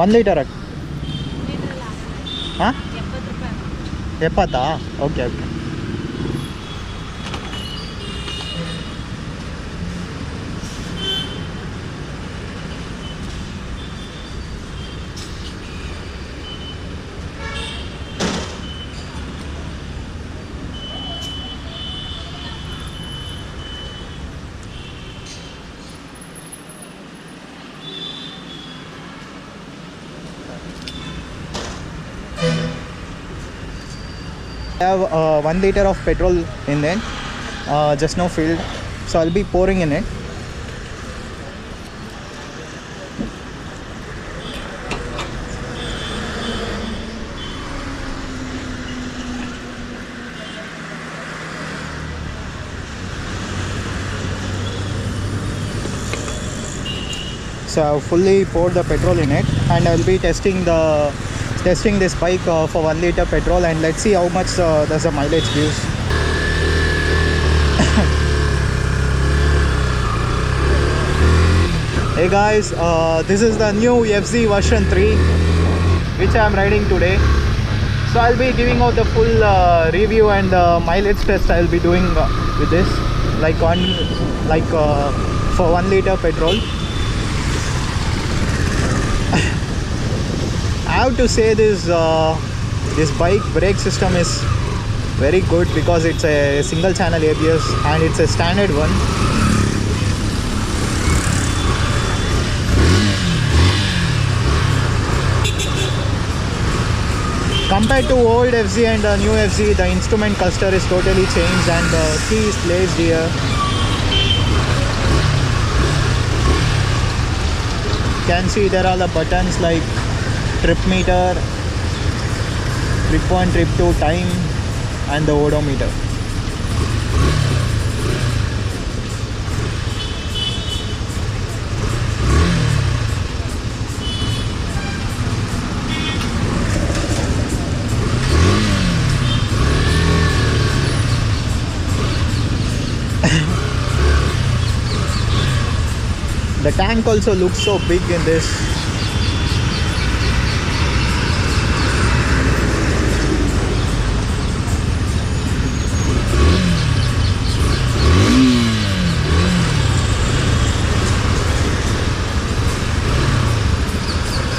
1 litre ಹಾಂ 70 ರೂಪಾಯಿ. 70? Okay okay. I have 1 liter of petrol in it, just now filled, so I'll be pouring in it. So I've fully poured the petrol in it, and I'll be testing this bike for 1 liter petrol, and let's see how much does the mileage gives. Hey guys, this is the new FZ version 3 which I am riding today. So I'll be giving out the full review and mileage test I'll be doing with this, for 1 liter petrol. I have to say this bike brake system is very good because it's a single channel ABS and it's a standard one. Compared to old FZ and new FZ, the instrument cluster is totally changed and the key is placed here. You can see there are the buttons like trip meter, trip 1, trip 2, time, and the odometer. The tank also looks so big in this.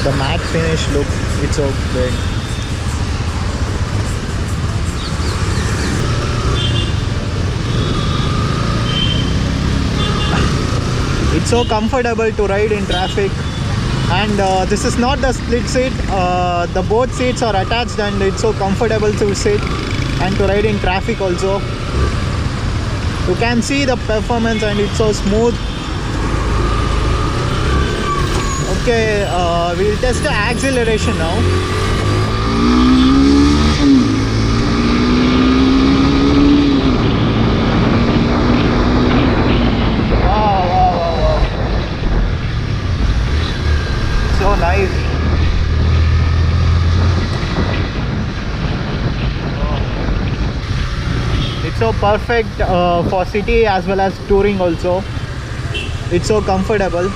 The matte finish look, it's so great. It's so comfortable to ride in traffic, and this is not the split seat. The both seats are attached and it's so comfortable to sit and to ride in traffic also. You can see the performance and it's so smooth. Okay, we'll test the acceleration now. Wow. So nice. It's so perfect for city as well as touring also. It's so comfortable.